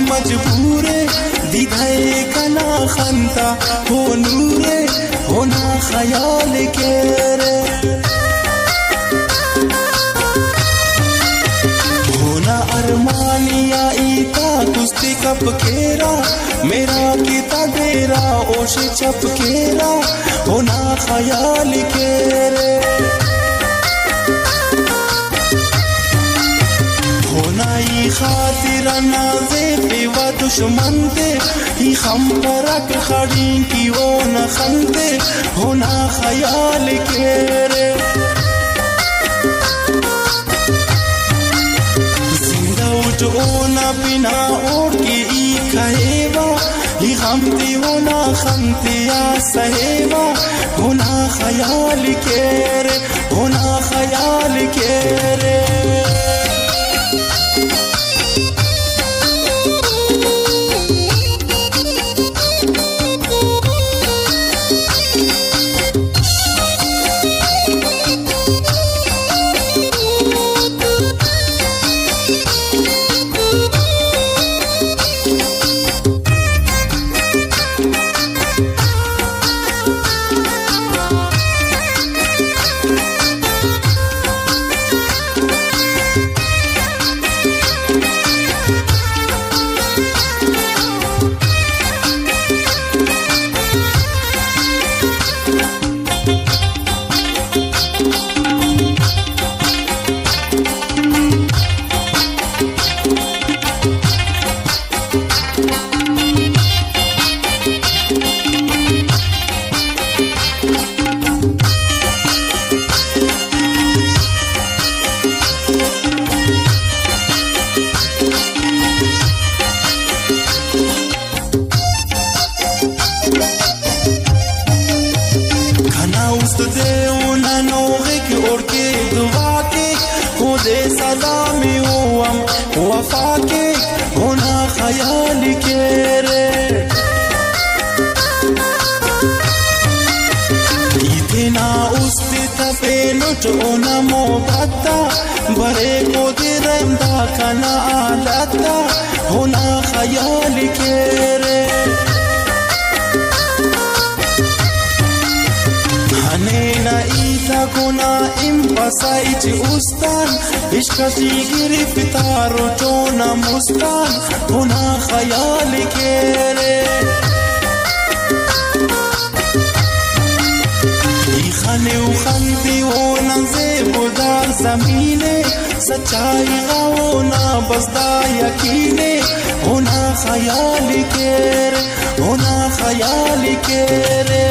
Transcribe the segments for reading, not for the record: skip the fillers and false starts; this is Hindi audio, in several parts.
मजबूरे दिधाए कना खंता हो नूरे होना ख्याल के रे होना अरमानिया ईता कुश्ती कप केरा मेरा किता डेरा ओश चप केरा होना ख्याल के रे खातिर नाज़े व दुश्मन दे ही हम परक खड़ी की वो न खंदे होना ख्याल के रे जिंदा जो न बिना और की ई कहेवा ही हम दी होना खंदे या सहेवा होना ख्याल के रे होना ख्याल के रे सलामी हुआम वफा के होना ख्याल के रे इतना उस्ते तपे लुटोना मोहब्बता बरे को दिरंदा कना आलता होना ख्याल के रे हनेना ईता गुना इम्पसाइच उस्तान इश्क़ी गिरफ्तार चोना मुस्तान होना ख्याल के रे खाने उखंदी होना ज़ेबुदार ज़मीने सच्चाई होना बसदा यकीने होना ख्याल के रे होना ख्याल के रे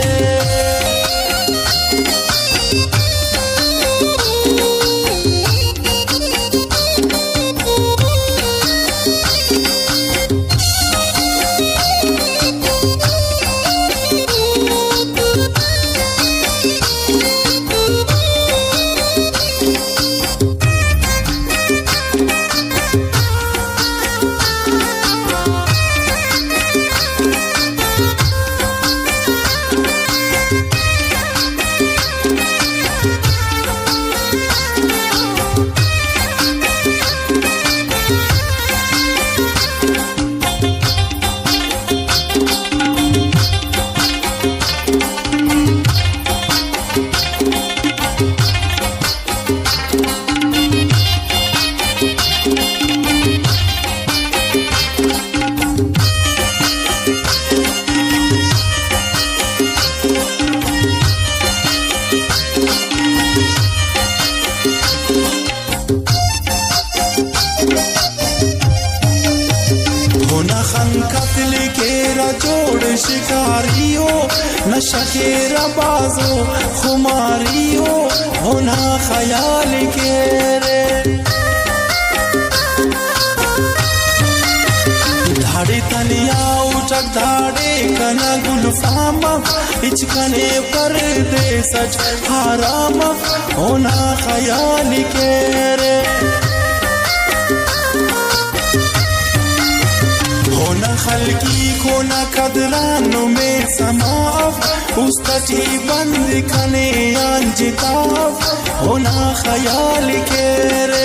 शिकारियो नशा के रबाजो खुमारियो होना ख्याल के रे धाड़े तलिया उचक धाड़े कना गुलफाम इचकने पर दे सच हराम होना ख्याल के रे खल्की को न कदरानों में समाफ उस्तटी बंद कने अंजिताफ होना ख्याल के रे